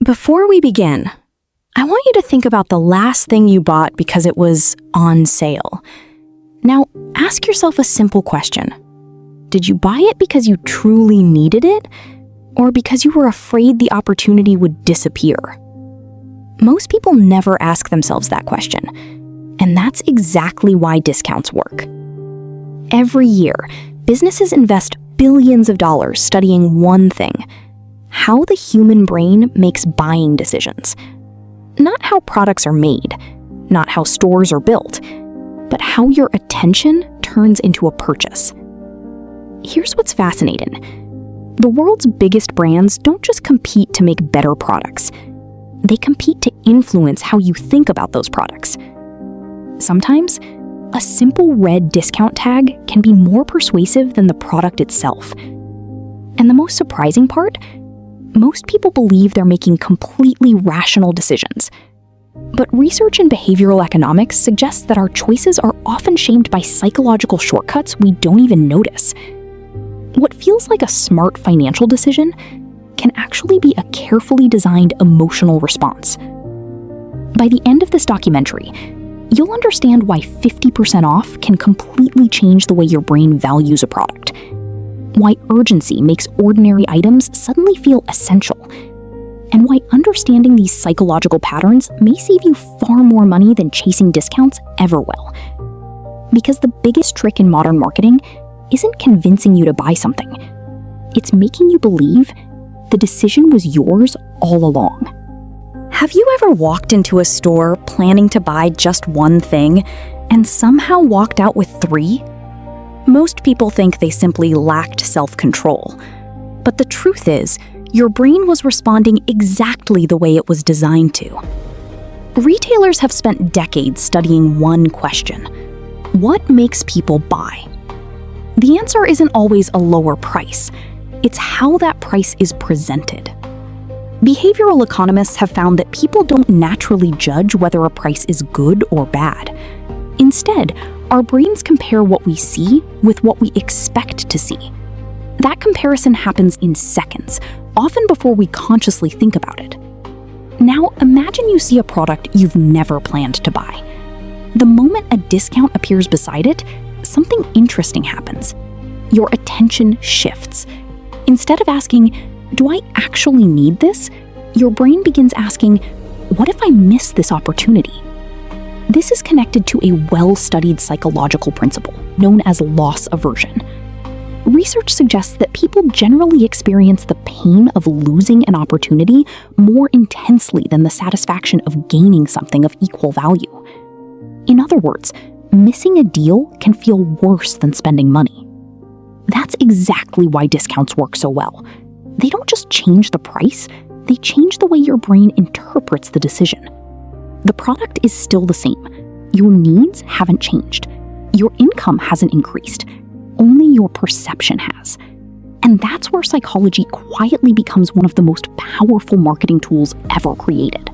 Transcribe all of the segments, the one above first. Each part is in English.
Before we begin, I want you to think about the last thing you bought because it was on sale. Now, ask yourself a simple question. Did you buy it because you truly needed it, or because you were afraid the opportunity would disappear? Most people never ask themselves that question, and that's exactly why discounts work. Every year, businesses invest billions of dollars studying one thing: how the human brain makes buying decisions. Not how products are made, not how stores are built, but how your attention turns into a purchase. Here's what's fascinating. The world's biggest brands don't just compete to make better products. They compete to influence how you think about those products. Sometimes, a simple red discount tag can be more persuasive than the product itself. And the most surprising part? Most people believe they're making completely rational decisions. But research in behavioral economics suggests that our choices are often shaped by psychological shortcuts we don't even notice. What feels like a smart financial decision can actually be a carefully designed emotional response. By the end of this documentary, you'll understand why 50% off can completely change the way your brain values a product, why urgency makes ordinary items suddenly feel essential, and why understanding these psychological patterns may save you far more money than chasing discounts ever will. Because the biggest trick in modern marketing isn't convincing you to buy something. It's making you believe the decision was yours all along. Have you ever walked into a store planning to buy just one thing and somehow walked out with 3? Most people think they simply lacked self-control. But the truth is, your brain was responding exactly the way it was designed to. Retailers have spent decades studying one question: what makes people buy? The answer isn't always a lower price. It's how that price is presented. Behavioral economists have found that people don't naturally judge whether a price is good or bad. Instead, our brains compare what we see with what we expect to see. That comparison happens in seconds, often before we consciously think about it. Now, imagine you see a product you've never planned to buy. The moment a discount appears beside it, something interesting happens. Your attention shifts. Instead of asking, "Do I actually need this?" your brain begins asking, "What if I miss this opportunity?" This is connected to a well-studied psychological principle known as loss aversion. Research suggests that people generally experience the pain of losing an opportunity more intensely than the satisfaction of gaining something of equal value. In other words, missing a deal can feel worse than spending money. That's exactly why discounts work so well. They don't just change the price, they change the way your brain interprets the decision. The product is still the same. Your needs haven't changed. Your income hasn't increased. Only your perception has. And that's where psychology quietly becomes one of the most powerful marketing tools ever created.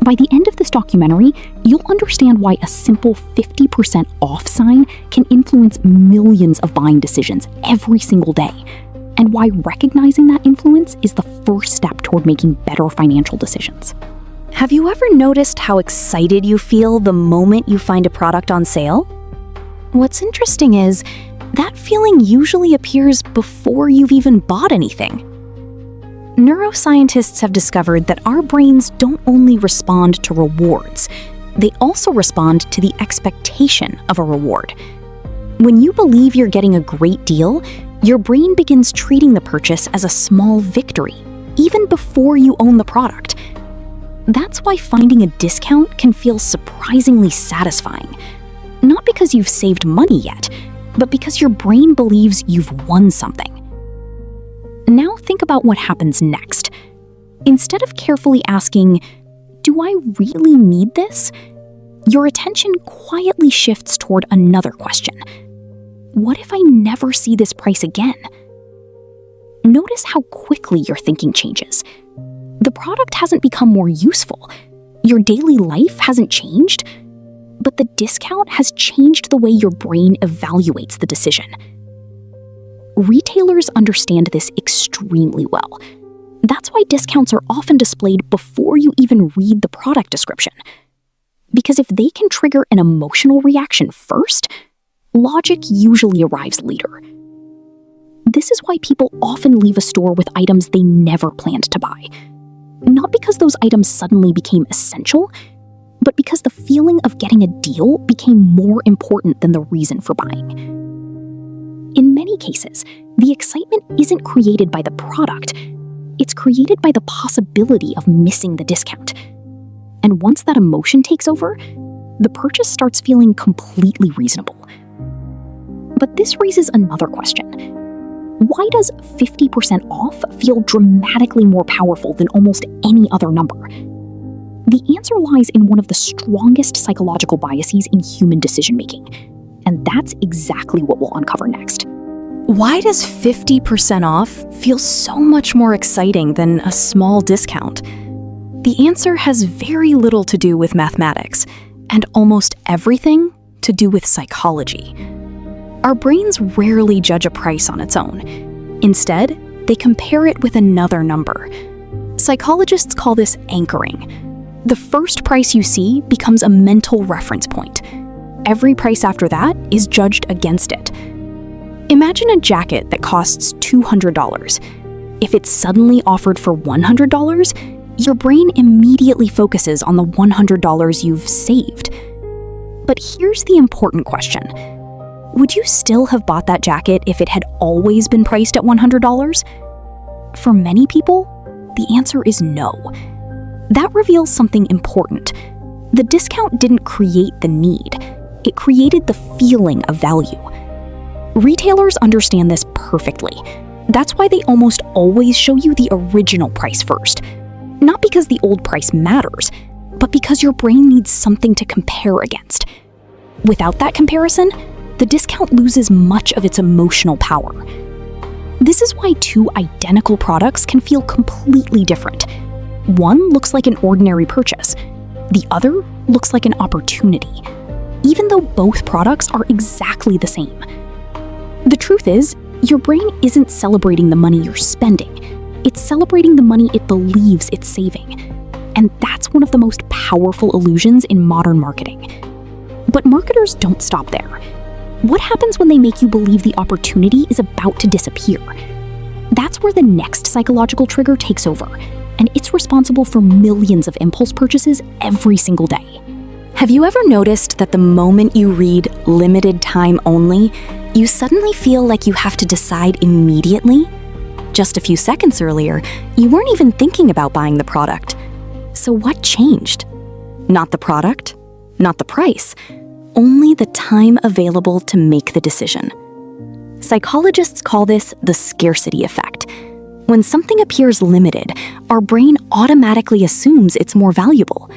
By the end of this documentary, you'll understand why a simple 50% off sign can influence millions of buying decisions every single day, and why recognizing that influence is the first step toward making better financial decisions. Have you ever noticed how excited you feel the moment you find a product on sale? What's interesting is, that feeling usually appears before you've even bought anything. Neuroscientists have discovered that our brains don't only respond to rewards, they also respond to the expectation of a reward. When you believe you're getting a great deal, your brain begins treating the purchase as a small victory, even before you own the product. That's why finding a discount can feel surprisingly satisfying. Not because you've saved money yet, but because your brain believes you've won something. Now think about what happens next. Instead of carefully asking, "Do I really need this?" your attention quietly shifts toward another question. What if I never see this price again? Notice how quickly your thinking changes. The product hasn't become more useful. Your daily life hasn't changed. But the discount has changed the way your brain evaluates the decision. Retailers understand this extremely well. That's why discounts are often displayed before you even read the product description. Because if they can trigger an emotional reaction first, logic usually arrives later. This is why people often leave a store with items they never planned to buy. Not because those items suddenly became essential, but because the feeling of getting a deal became more important than the reason for buying. In many cases, the excitement isn't created by the product, it's created by the possibility of missing the discount. And once that emotion takes over, the purchase starts feeling completely reasonable. But this raises another question. Why does 50% off feel dramatically more powerful than almost any other number? The answer lies in one of the strongest psychological biases in human decision-making, and that's exactly what we'll uncover next. Why does 50% off feel so much more exciting than a small discount? The answer has very little to do with mathematics, and almost everything to do with psychology. Our brains rarely judge a price on its own. Instead, they compare it with another number. Psychologists call this anchoring. The first price you see becomes a mental reference point. Every price after that is judged against it. Imagine a jacket that costs $200. If it's suddenly offered for $100, your brain immediately focuses on the $100 you've saved. But here's the important question. Would you still have bought that jacket if it had always been priced at $100? For many people, the answer is no. That reveals something important. The discount didn't create the need. It created the feeling of value. Retailers understand this perfectly. That's why they almost always show you the original price first. Not because the old price matters, but because your brain needs something to compare against. Without that comparison, the discount loses much of its emotional power. This is why two identical products can feel completely different. One looks like an ordinary purchase. The other looks like an opportunity, even though both products are exactly the same. The truth is, your brain isn't celebrating the money you're spending. It's celebrating the money it believes it's saving. And that's one of the most powerful illusions in modern marketing. But marketers don't stop there. What happens when they make you believe the opportunity is about to disappear? That's where the next psychological trigger takes over, and it's responsible for millions of impulse purchases every single day. Have you ever noticed that the moment you read "limited time only," you suddenly feel like you have to decide immediately? Just a few seconds earlier, you weren't even thinking about buying the product. So what changed? Not the product, not the price, only the time available to make the decision. Psychologists call this the scarcity effect. When something appears limited, our brain automatically assumes it's more valuable.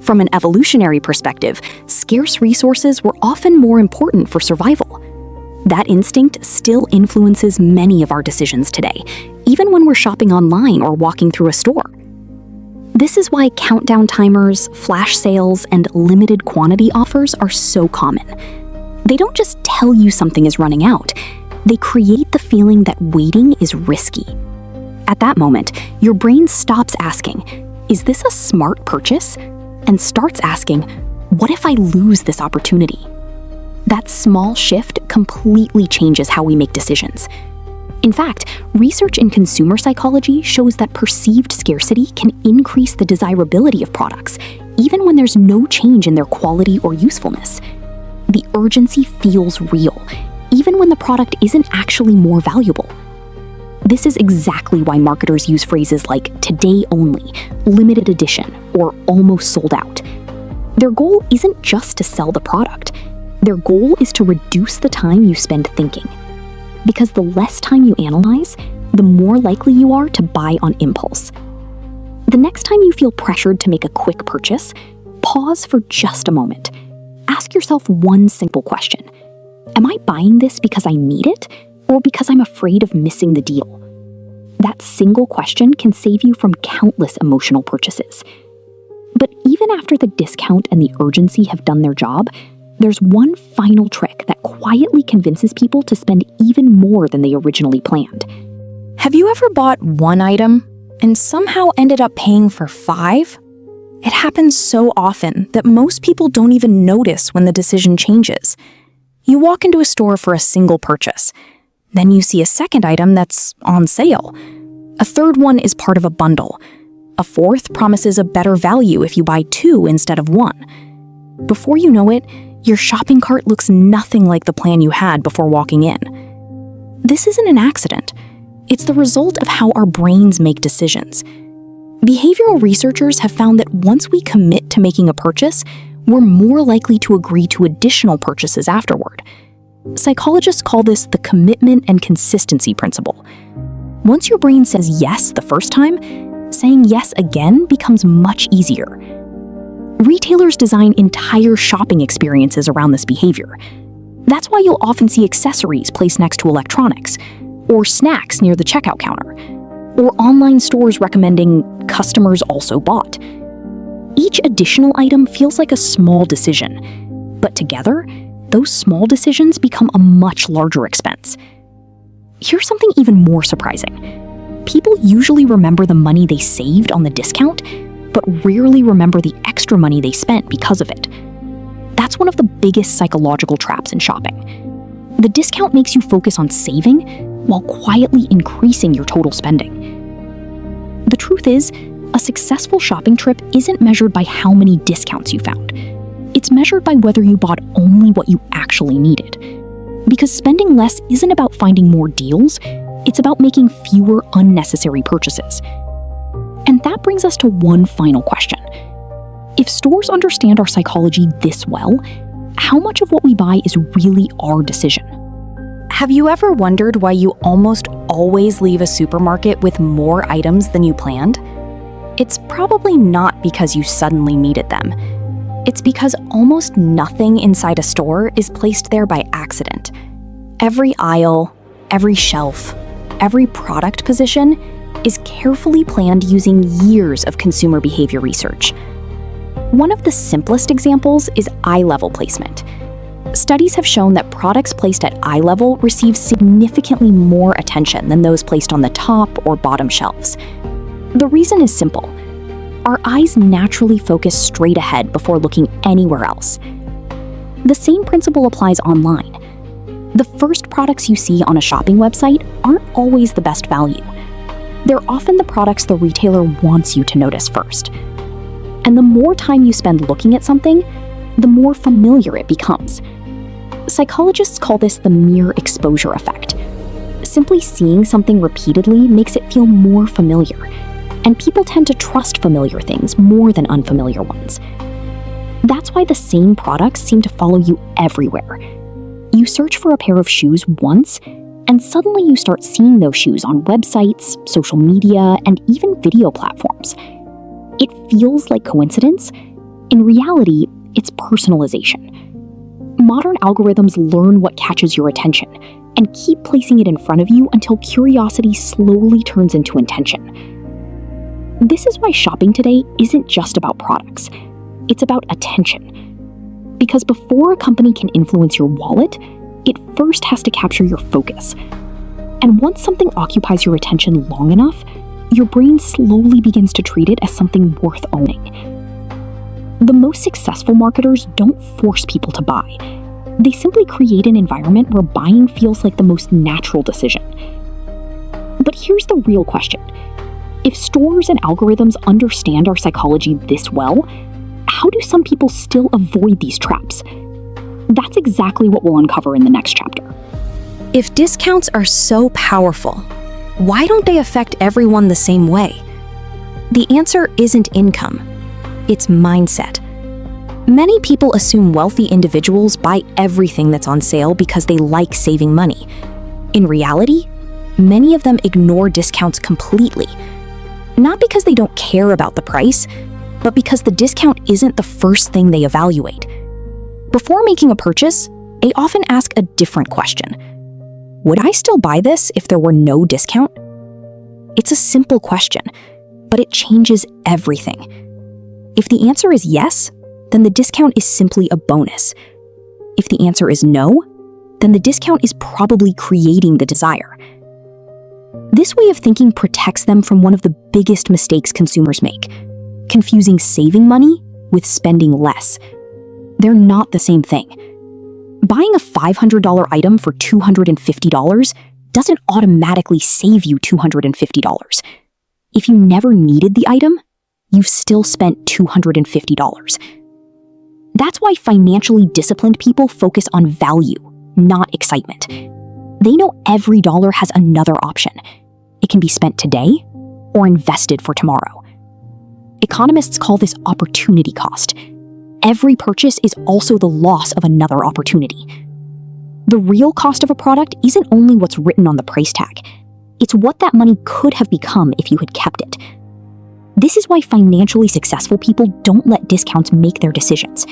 From an evolutionary perspective, scarce resources were often more important for survival. That instinct still influences many of our decisions today, even when we're shopping online or walking through a store. This is why countdown timers, flash sales, and limited quantity offers are so common. They don't just tell you something is running out, they create the feeling that waiting is risky. At that moment, your brain stops asking, "Is this a smart purchase?" and starts asking, "What if I lose this opportunity?" That small shift completely changes how we make decisions. In fact, research in consumer psychology shows that perceived scarcity can increase the desirability of products, even when there's no change in their quality or usefulness. The urgency feels real, even when the product isn't actually more valuable. This is exactly why marketers use phrases like "today only," "limited edition," or "almost sold out." Their goal isn't just to sell the product. Their goal is to reduce the time you spend thinking. Because the less time you analyze, the more likely you are to buy on impulse. The next time you feel pressured to make a quick purchase, pause for just a moment. Ask yourself one simple question. Am I buying this because I need it, or because I'm afraid of missing the deal? That single question can save you from countless emotional purchases. But even after the discount and the urgency have done their job, there's one final trick that quietly convinces people to spend even more than they originally planned. Have you ever bought one item, and somehow ended up paying for 5? It happens so often that most people don't even notice when the decision changes. You walk into a store for a single purchase. Then you see a second item that's on sale. A third one is part of a bundle. A fourth promises a better value if you buy 2 instead of 1. Before you know it, your shopping cart looks nothing like the plan you had before walking in. This isn't an accident. It's the result of how our brains make decisions. Behavioral researchers have found that once we commit to making a purchase, we're more likely to agree to additional purchases afterward. Psychologists call this the commitment and consistency principle. Once your brain says yes the first time, saying yes again becomes much easier. Retailers design entire shopping experiences around this behavior. That's why you'll often see accessories placed next to electronics, or snacks near the checkout counter, or online stores recommending customers also bought. Each additional item feels like a small decision, but together, those small decisions become a much larger expense. Here's something even more surprising. People usually remember the money they saved on the discount, but rarely remember the extra money they spent because of it. That's one of the biggest psychological traps in shopping. The discount makes you focus on saving while quietly increasing your total spending. The truth is, a successful shopping trip isn't measured by how many discounts you found. It's measured by whether you bought only what you actually needed. Because spending less isn't about finding more deals, it's about making fewer unnecessary purchases. And that brings us to one final question. If stores understand our psychology this well, how much of what we buy is really our decision? Have you ever wondered why you almost always leave a supermarket with more items than you planned? It's probably not because you suddenly needed them. It's because almost nothing inside a store is placed there by accident. Every aisle, every shelf, every product position is carefully planned using years of consumer behavior research. One of the simplest examples is eye level placement. Studies have shown that products placed at eye level receive significantly more attention than those placed on the top or bottom shelves. The reason is simple. Our eyes naturally focus straight ahead before looking anywhere else. The same principle applies online. The first products you see on a shopping website aren't always the best value. They're often the products the retailer wants you to notice first. And the more time you spend looking at something, the more familiar it becomes. Psychologists call this the mere exposure effect. Simply seeing something repeatedly makes it feel more familiar, and people tend to trust familiar things more than unfamiliar ones. That's why the same products seem to follow you everywhere. You search for a pair of shoes once, and suddenly you start seeing those shoes on websites, social media, and even video platforms. It feels like coincidence. In reality, it's personalization. Modern algorithms learn what catches your attention and keep placing it in front of you until curiosity slowly turns into intention. This is why shopping today isn't just about products. It's about attention. Because before a company can influence your wallet, it first has to capture your focus. And once something occupies your attention long enough, your brain slowly begins to treat it as something worth owning. The most successful marketers don't force people to buy. They simply create an environment where buying feels like the most natural decision. But here's the real question. If stores and algorithms understand our psychology this well, how do some people still avoid these traps? That's exactly what we'll uncover in the next chapter. If discounts are so powerful, why don't they affect everyone the same way? The answer isn't income. It's mindset. Many people assume wealthy individuals buy everything that's on sale because they like saving money. In reality, many of them ignore discounts completely. Not because they don't care about the price, but because the discount isn't the first thing they evaluate. Before making a purchase, they often ask a different question. Would I still buy this if there were no discount? It's a simple question, but it changes everything. If the answer is yes, then the discount is simply a bonus. If the answer is no, then the discount is probably creating the desire. This way of thinking protects them from one of the biggest mistakes consumers make: confusing saving money with spending less. They're not the same thing. Buying a $500 item for $250 doesn't automatically save you $250. If you never needed the item, you've still spent $250. That's why financially disciplined people focus on value, not excitement. They know every dollar has another option. It can be spent today or invested for tomorrow. Economists call this opportunity cost. Every purchase is also the loss of another opportunity. The real cost of a product isn't only what's written on the price tag. It's what that money could have become if you had kept it. This is why financially successful people don't let discounts make their decisions.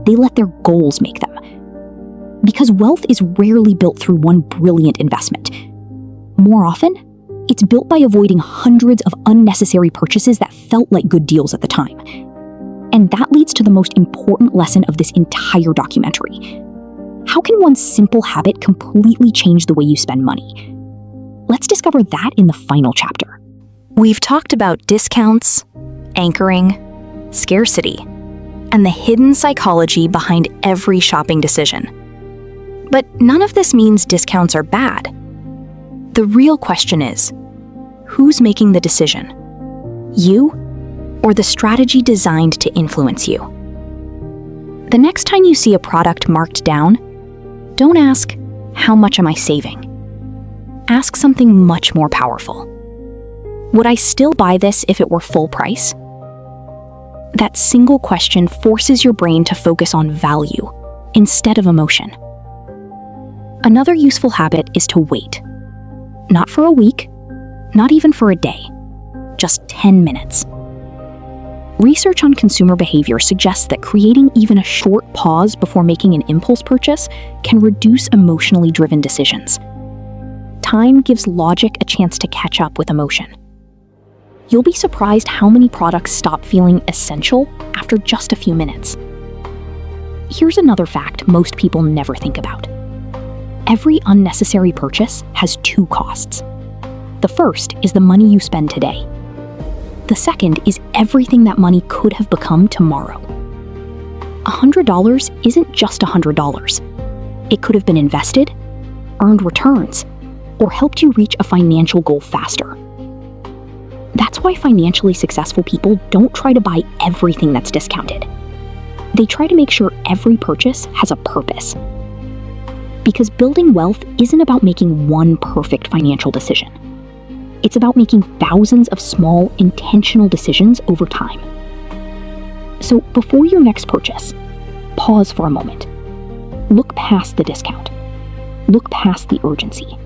They let their goals make them. Because wealth is rarely built through one brilliant investment. More often, it's built by avoiding hundreds of unnecessary purchases that felt like good deals at the time. And that leads to the most important lesson of this entire documentary. How can one simple habit completely change the way you spend money? Let's discover that in the final chapter. We've talked about discounts, anchoring, scarcity, and the hidden psychology behind every shopping decision. But none of this means discounts are bad. The real question is, who's making the decision? You, or the strategy designed to influence you? The next time you see a product marked down, don't ask, how much am I saving? Ask something much more powerful. Would I still buy this if it were full price? That single question forces your brain to focus on value instead of emotion. Another useful habit is to wait. Not for a week, not even for a day, just 10 minutes. Research on consumer behavior suggests that creating even a short pause before making an impulse purchase can reduce emotionally driven decisions. Time gives logic a chance to catch up with emotion. You'll be surprised how many products stop feeling essential after just a few minutes. Here's another fact most people never think about. Every unnecessary purchase has two costs. The first is the money you spend today. The second is everything that money could have become tomorrow. $100 isn't just $100. It could have been invested, earned returns, or helped you reach a financial goal faster. That's why financially successful people don't try to buy everything that's discounted. They try to make sure every purchase has a purpose. Because building wealth isn't about making one perfect financial decision. It's about making thousands of small, intentional decisions over time. So before your next purchase, pause for a moment. Look past the discount. Look past the urgency.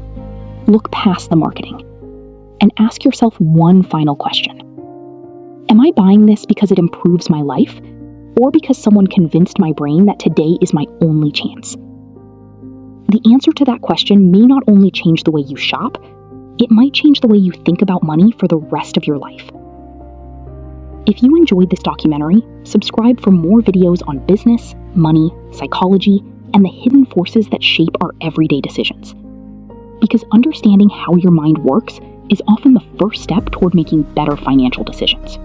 Look past the marketing. And ask yourself one final question. Am I buying this because it improves my life, or because someone convinced my brain that today is my only chance? The answer to that question may not only change the way you shop, it might change the way you think about money for the rest of your life. If you enjoyed this documentary, subscribe for more videos on business, money, psychology, and the hidden forces that shape our everyday decisions. Because understanding how your mind works is often the first step toward making better financial decisions.